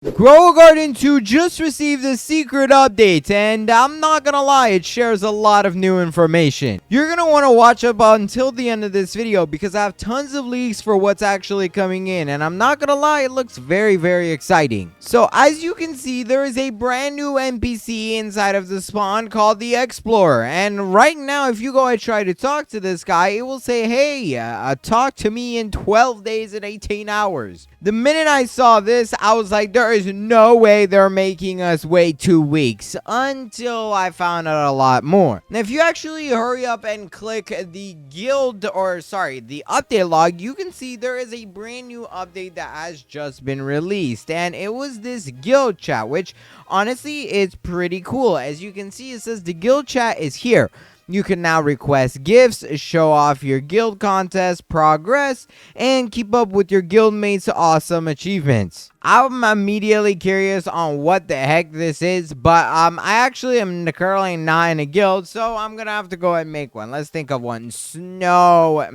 Grow Garden 2 just received a secret update, and I'm not gonna lie, it shares a lot of new information. You're gonna want to watch up until the end of this video because I have tons of leaks for what's actually coming in, and I'm not gonna lie, it looks very exciting. So as you can see, there is a brand new NPC inside of the spawn called the Explorer, and right now if you go and try to talk to this guy, it will say, hey, talk to me in 12 days and 18 hours. The minute I saw this, I was like, there is no way they're making us wait 2 weeks, until I found out a lot more. Now, if you actually hurry up and click the the update log, you can see there is a brand new update that has just been released, and it was this guild chat, which honestly is pretty cool. As you can see, it says the guild chat is here. You can now request gifts, show off your guild contest progress, and keep up with your guildmates' awesome achievements. I'm immediately curious on what the heck this is, but I actually am currently not in a guild, so I'm gonna have to go ahead and make one. Let's think of one. Snowman.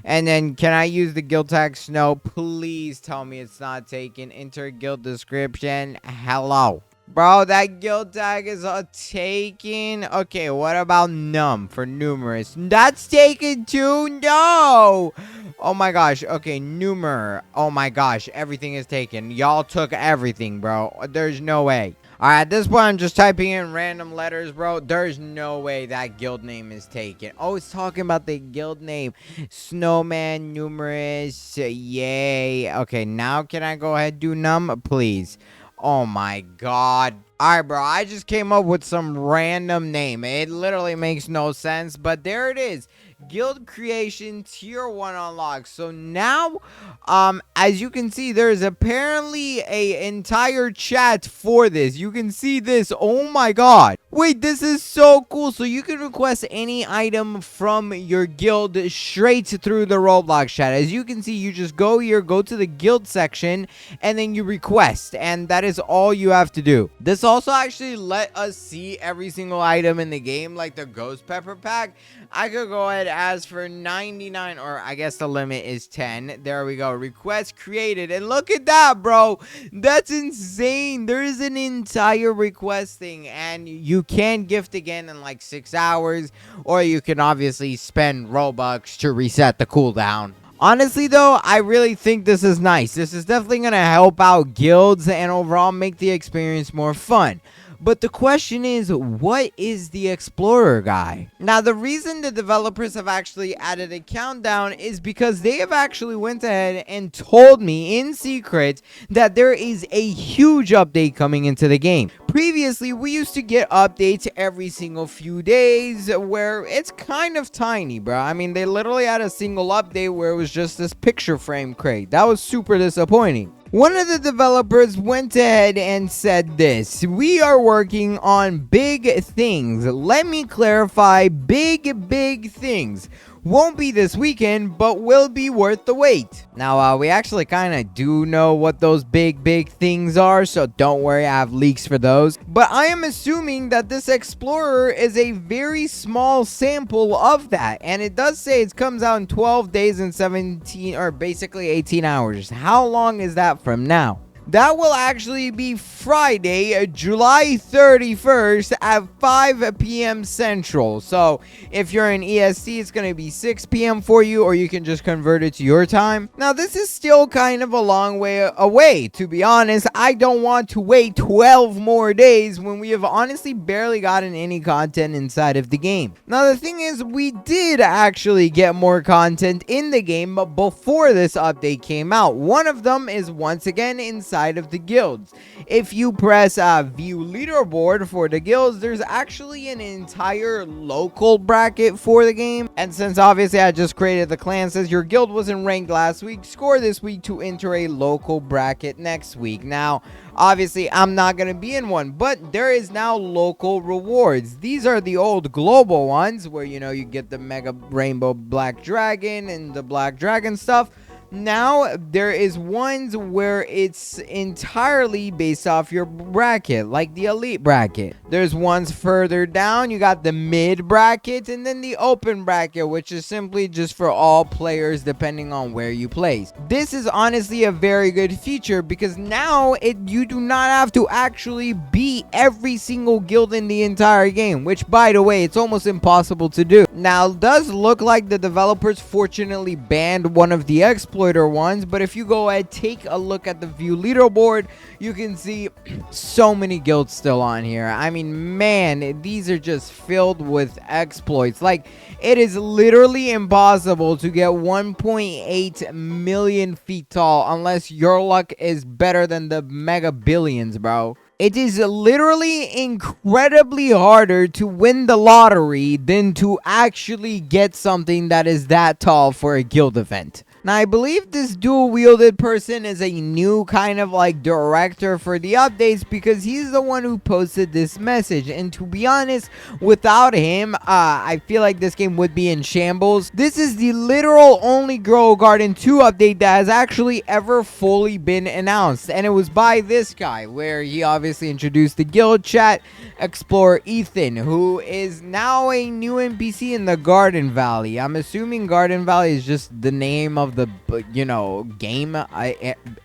And then can I use the guild tag snow? Please tell me it's not taken. Enter guild description. Hello. Bro, that guild tag is taken. Okay, what about num for numerous? That's taken too? No! Oh my gosh. Okay, numer. Oh my gosh, everything is taken. Y'all took everything, bro. There's no way. Alright, at this point, I'm just typing in random letters, bro. There's no way that guild name is taken. Oh, it's talking about the guild name. Snowman, numerous, yay. Okay, now can I go ahead and do num, please? Oh my god. Alright, bro, I just came up with some random name. It literally makes no sense, but there it is. Guild creation tier 1 unlocked. So now, as you can see, there's apparently a entire chat for this. You can see this. Oh my god. Wait, this is so cool. So you can request any item from your guild straight through the Roblox chat. As you can see, you just go here, go to the guild section, and then you request, and that is all you have to do. This also actually let us see every single item in the game, like the ghost pepper pack. I could go ahead and ask for 99, or I guess the limit is 10. There we go. Request created, and look at that, bro. That's insane. There is an entire request thing, and you can gift again in like 6 hours, or you can obviously spend Robux to reset the cooldown. Honestly, though, I really think this is nice. This is definitely going to help out guilds and overall make the experience more fun. But the question is, what is the Explorer guy? Now, the reason the developers have actually added a countdown is because they have actually went ahead and told me in secret that there is a huge update coming into the game. Previously, we used to get updates every single few days where it's kind of tiny, bro. I mean, they literally had a single update where it was just this picture frame crate. That was super disappointing. One of the developers went ahead and said this: we are working on big things. Let me clarify, big things. Won't be this weekend, but will be worth the wait. Now, we actually kind of do know what those big things are, so don't worry, I have leaks for those. But I am assuming that this Explorer is a very small sample of that, and it does say it comes out in 12 days and 17, or basically 18 hours. How long is that from now? That will actually be Friday, July 31st at 5 p.m. Central. So if you're in EST, it's going to be 6 p.m. for you, or you can just convert it to your time. Now, this is still kind of a long way away. To be honest, I don't want to wait 12 more days when we have honestly barely gotten any content inside of the game. Now, the thing is, we did actually get more content in the game before this update came out. One of them is once again inside of the guilds. If you press view leaderboard for the guilds, there's actually an entire local bracket for the game. And since obviously I just created the clan, says your guild wasn't ranked last week, score this week to enter a local bracket next week. Now, obviously, I'm not going to be in one, but there is now local rewards. These are the old global ones where, you know, you get the mega rainbow black dragon and the black dragon stuff. Now, there is ones where it's entirely based off your bracket, like the elite bracket. There's ones further down, you got the mid bracket, and then the open bracket, which is simply just for all players depending on where you place. This is honestly a very good feature because now you do not have to actually beat every single guild in the entire game, which, by the way, it's almost impossible to do. Now, it does look like the developers fortunately banned one of the exploiter ones, but if you go ahead, take a look at the view leaderboard, you can see so many guilds still on here. I mean, man, these are just filled with exploits. Like, it is literally impossible to get 1.8 million feet tall unless your luck is better than the mega billions, bro. It is literally incredibly harder to win the lottery than to actually get something that is that tall for a guild event. Now, I believe this dual-wielded person is a new kind of like director for the updates because he's the one who posted this message. And to be honest, without him, I feel like this game would be in shambles. This is the literal only Grow Garden 2 update that has actually ever fully been announced. And it was by this guy, where he obviously introduced the guild chat, Explorer Ethan, who is now a new NPC in the Garden Valley. I'm assuming Garden Valley is just the name of the, you know, game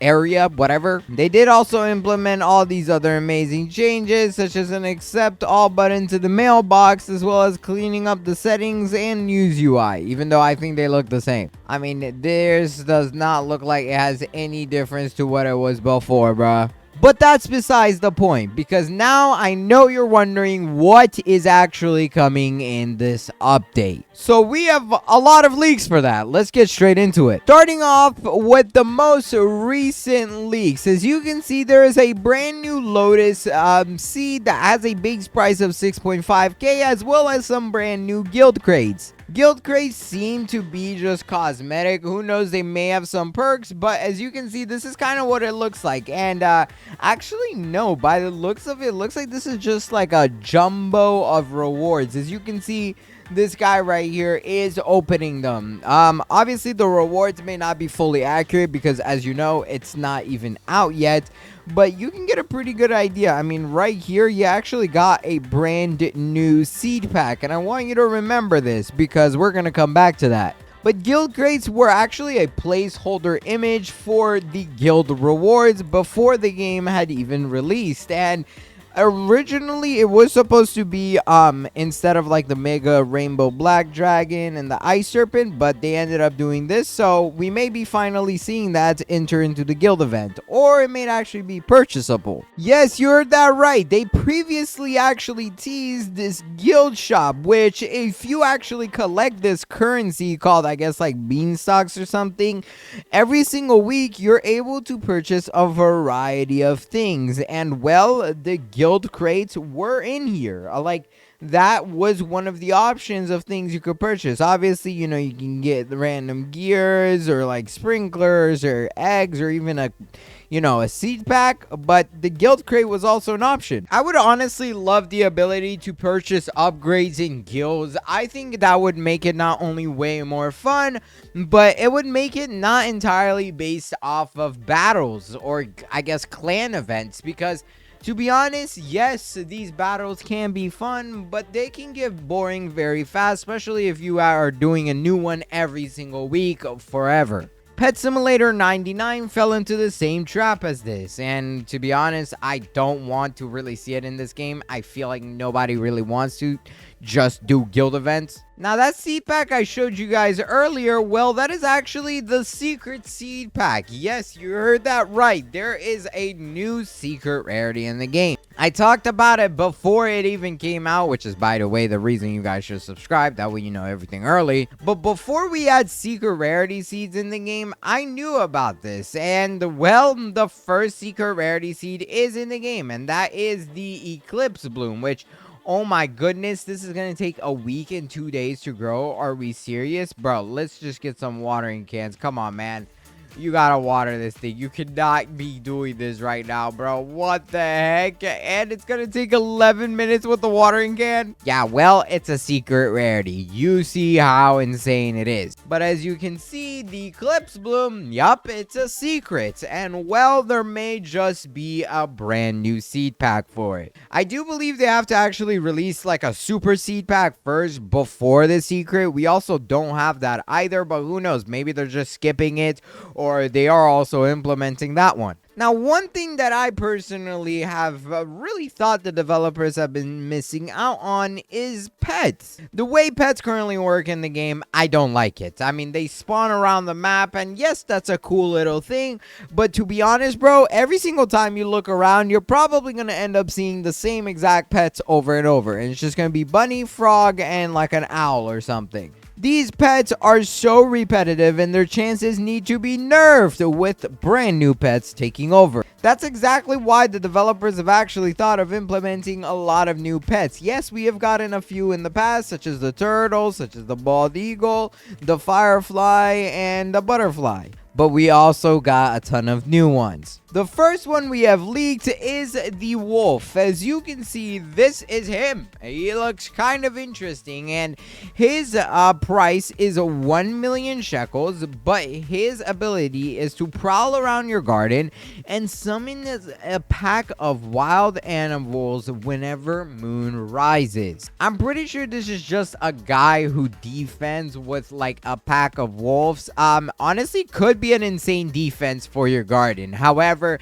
area, whatever. They did also implement all these other amazing changes, such as an accept all button to the mailbox, as well as cleaning up the settings and use UI, even though I think they look the same. I mean, this does not look like it has any difference to what it was before, bruh. But that's besides the point, because now I know you're wondering what is actually coming in this update. So we have a lot of leaks for that. Let's get straight into it. Starting off with the most recent leaks. As you can see, there is a brand new Lotus seed that has a base price of 6.5k, as well as some brand new guild crates. Guild crates seem to be just cosmetic. Who knows, they may have some perks, but as you can see, this is kind of what it looks like. And actually, no, by the looks of it, it looks like this is just like a jumbo of rewards. As you can see, this guy right here is opening them. Obviously, the rewards may not be fully accurate because, as you know, it's not even out yet. But you can get a pretty good idea. I mean, right here, you actually got a brand new seed pack. And I want you to remember this because we're going to come back to that. But guild crates were actually a placeholder image for the guild rewards before the game had even released. And originally, it was supposed to be instead of like the mega rainbow black dragon and the ice serpent, but they ended up doing this, so we may be finally seeing that enter into the guild event, or it may actually be purchasable. Yes, you heard that right. They previously actually teased this guild shop, which if you actually collect this currency called, I guess, like beanstalks or something, every single week you're able to purchase a variety of things. And well, the guild crates were in here. Like, that was one of the options of things you could purchase. Obviously, you know, you can get the random gears or like sprinklers or eggs or even a, you know, a seed pack, but the guild crate was also an option. I would honestly love the ability to purchase upgrades in guilds. I think that would make it not only way more fun, but it would make it not entirely based off of battles or, I guess, clan events, because to be honest, yes, these battles can be fun, but they can get boring very fast, especially if you are doing a new one every single week forever. Pet Simulator 99 fell into the same trap as this, and to be honest, I don't want to really see it in this game. I feel like nobody really wants to just do guild events. Now, that seed pack I showed you guys earlier, well, that is actually the secret seed pack. Yes, you heard that right. There is a new secret rarity in the game. I talked about it before it even came out, which is, by the way, the reason you guys should subscribe. That way you know everything early. But before we had secret rarity seeds in the game, I knew about this. And, well, the first secret rarity seed is in the game, and that is the Eclipse Bloom, which, oh my goodness, this is gonna take a week and 2 days to grow. Are we serious? Bro, let's just get some watering cans. Come on, man. You gotta water this thing. You cannot be doing this right now, bro. What the heck? And it's gonna take 11 minutes with the watering can? Yeah, well, it's a secret rarity. You see how insane it is. But as you can see, the Eclipse Bloom, yup, it's a secret. And well, there may just be a brand new seed pack for it. I do believe they have to actually release like a super seed pack first before the secret. We also don't have that either, but who knows? Maybe they're just skipping it, or they are also implementing that one. Now, one thing that I personally have really thought the developers have been missing out on is pets. The way pets currently work in the game, I don't like it. I mean, they spawn around the map, and yes, that's a cool little thing, but to be honest, bro, every single time you look around, you're probably going to end up seeing the same exact pets over and over, and it's just going to be bunny, frog, and like an owl or something. These pets are so repetitive and their chances need to be nerfed with brand new pets taking over. That's exactly why the developers have actually thought of implementing a lot of new pets. Yes, we have gotten a few in the past, such as the turtle, such as the bald eagle, the firefly, and the butterfly. But we also got a ton of new ones. The first one we have leaked is the wolf. As you can see, this is him. He looks kind of interesting, and his price is 1 million shekels, but his ability is to prowl around your garden and summon a pack of wild animals whenever moon rises. I'm pretty sure this is just a guy who defends with like a pack of wolves. Honestly, could be an insane defense for your garden. However,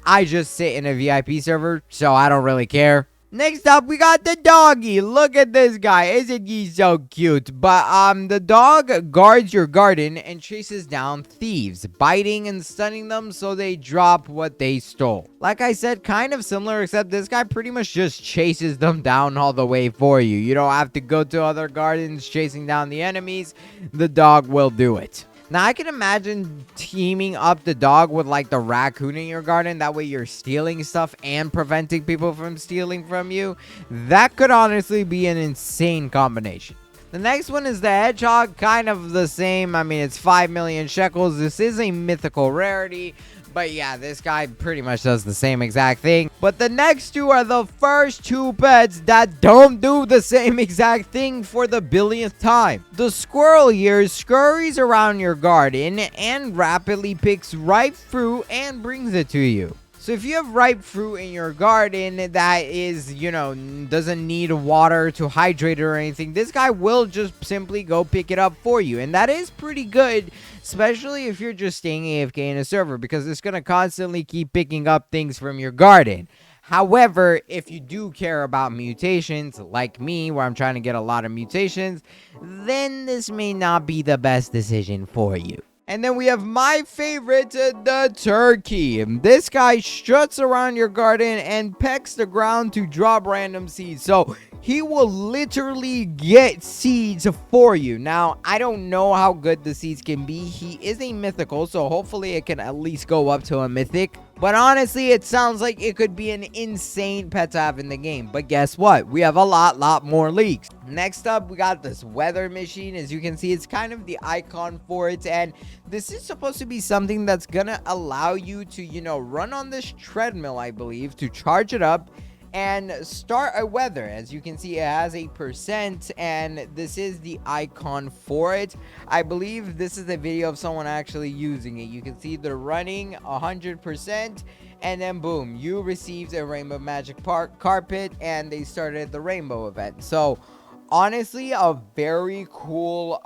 I just sit in a VIP server, so I don't really care. Next up, we got the doggy. Look at this guy. Isn't he so cute? But the dog guards your garden and chases down thieves, biting and stunning them so they drop what they stole. Like I said, kind of similar, except this guy pretty much just chases them down all the way for you. You don't have to go to other gardens chasing down the enemies. The dog will do it. Now, I can imagine teaming up the dog with, like, the raccoon in your garden. That way you're stealing stuff and preventing people from stealing from you. That could honestly be an insane combination. The next one is the hedgehog. Kind of the same. I mean, it's 5 million shekels. This is a mythical rarity. But yeah, this guy pretty much does the same exact thing. But the next two are the first two pets that don't do the same exact thing for the billionth time. The squirrel here scurries around your garden and rapidly picks ripe fruit and brings it to you. So if you have ripe fruit in your garden that is, you know, doesn't need water to hydrate it or anything, this guy will just simply go pick it up for you. And that is pretty good, especially if you're just staying AFK in a server, because it's going to constantly keep picking up things from your garden. However, if you do care about mutations, like me, where I'm trying to get a lot of mutations, then this may not be the best decision for you. And then we have my favorite, the turkey. This guy struts around your garden and pecks the ground to drop random seeds. So he will literally get seeds for you. Now, I don't know how good the seeds can be. He is a mythical, so hopefully it can at least go up to a mythic. But honestly, it sounds like it could be an insane pet to have in the game. But guess what? We have a lot more leaks. Next up, we got this weather machine. As you can see, it's kind of the icon for it. And this is supposed to be something that's gonna allow you to, you know, run on this treadmill, I believe, to charge it up and start a weather. As you can see, it has a percent, and this is the icon for it. I believe this is a video of someone actually using it. You can see they're running 100%, and then boom, you received a rainbow magic carpet, and they started the rainbow event. So honestly, a very cool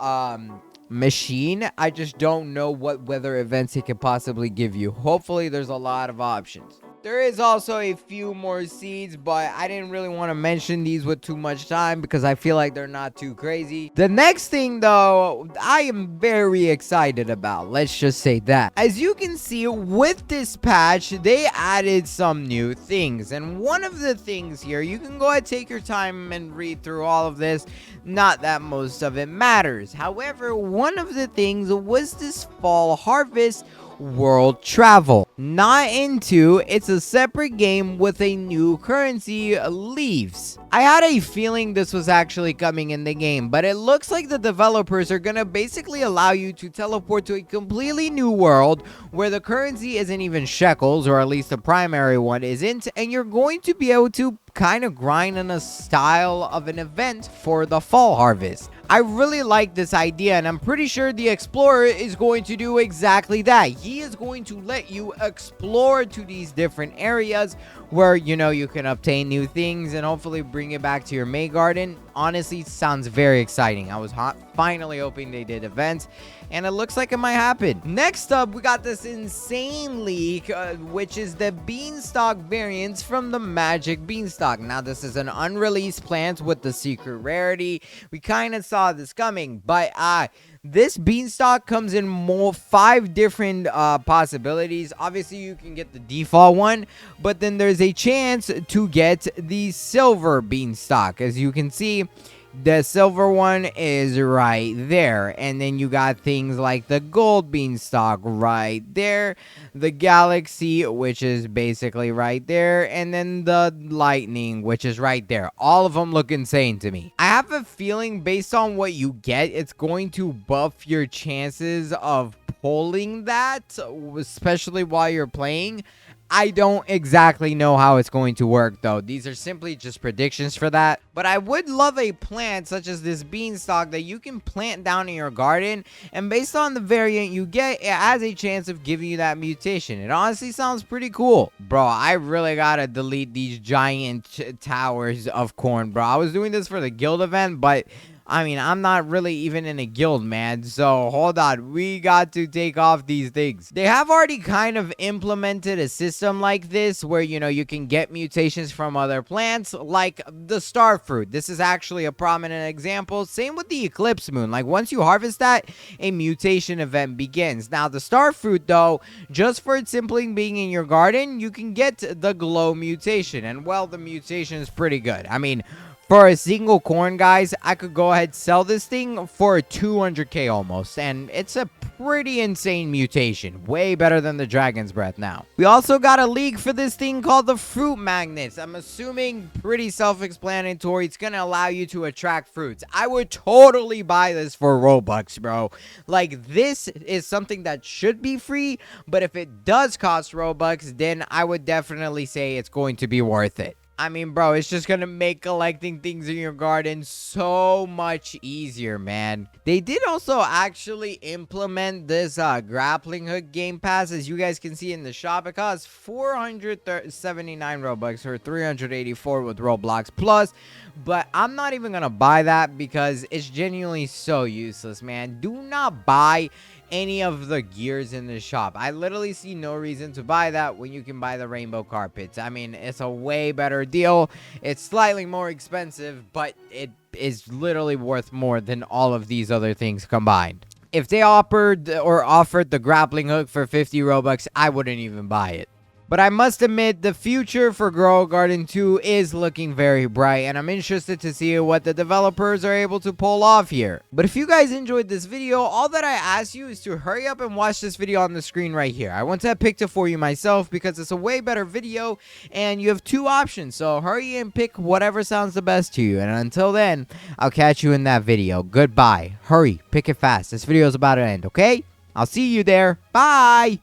machine. I just don't know what weather events it could possibly give you. Hopefully there's a lot of options. There is also a few more seeds, but I didn't really want to mention these with too much time because I feel like they're not too crazy. The next thing, though, I am very excited about. Let's just say that. As you can see, with this patch, they added some new things. And one of the things here, you can go ahead and take your time and read through all of this. Not that most of it matters. However, one of the things was this fall harvest, world travel. Not into, it's a separate game with a new currency, leaves. I had a feeling this was actually coming in the game, but it looks like the developers are gonna basically allow you to teleport to a completely new world where the currency isn't even shekels, or at least the primary one isn't, and you're going to be able to kind of grind in a style of an event for the fall harvest. I really like this idea, and I'm pretty sure the explorer is going to do exactly that. He is going to let you explore to these different areas where, you know, you can obtain new things and hopefully bring it back to your May garden. Honestly, sounds very exciting. I was finally hoping they did events, and it looks like it might happen. Next up, we got this insane leak, which is the beanstalk variants from the magic beanstalk. Now, this is an unreleased plant with the secret rarity. We kind of saw this coming, but this beanstalk comes in 5 different possibilities. Obviously, you can get the default one, but then there's a chance to get the silver beanstalk. As you can see, the silver one is right there, and then you got things like the gold beanstalk right there, the galaxy, which is basically right there, and then the lightning, which is right there. All of them look insane to me. I have a feeling based on what you get, it's going to buff your chances of pulling that, especially while you're playing. I don't exactly know how it's going to work, though. These are simply just predictions for that. But I would love a plant such as this beanstalk that you can plant down in your garden, and based on the variant you get, it has a chance of giving you that mutation. It honestly sounds pretty cool. Bro, I really gotta delete these giant towers of corn, bro. I was doing this for the guild event, but I mean, I'm not really even in a guild, man. So, hold on. We got to take off these things. They have already kind of implemented a system like this where, you know, you can get mutations from other plants, like the star fruit. This is actually a prominent example. Same with the eclipse moon. Like, once you harvest that, a mutation event begins. Now, the star fruit, though, just for it simply being in your garden, you can get the glow mutation. And, well, the mutation is pretty good. I mean, for a single corn, guys, I could go ahead and sell this thing for 200k almost. And it's a pretty insane mutation. Way better than the dragon's breath now. We also got a leak for this thing called the fruit magnets. I'm assuming pretty self-explanatory. It's going to allow you to attract fruits. I would totally buy this for Robux, bro. Like, this is something that should be free. But if it does cost Robux, then I would definitely say it's going to be worth it. I mean, bro, it's just gonna make collecting things in your garden so much easier, man. They did also actually implement this grappling hook game pass. As you guys can see in the shop, it costs 479 Robux or 384 with Roblox Plus. But I'm not even gonna buy that because it's genuinely so useless, man. Do not buy any of the gears in the shop. I literally see no reason to buy that when you can buy the rainbow carpets. I mean, it's a way better deal. It's slightly more expensive, but it is literally worth more than all of these other things combined. If they offered the grappling hook for 50 Robux, I wouldn't even buy it. But I must admit, the future for Grow Garden 2 is looking very bright, and I'm interested to see what the developers are able to pull off here. But if you guys enjoyed this video, all that I ask you is to hurry up and watch this video on the screen right here. I went ahead and picked it for you myself because it's a way better video, and you have 2 options, so hurry and pick whatever sounds the best to you. And until then, I'll catch you in that video. Goodbye. Hurry, pick it fast. This video is about to end, okay? I'll see you there. Bye!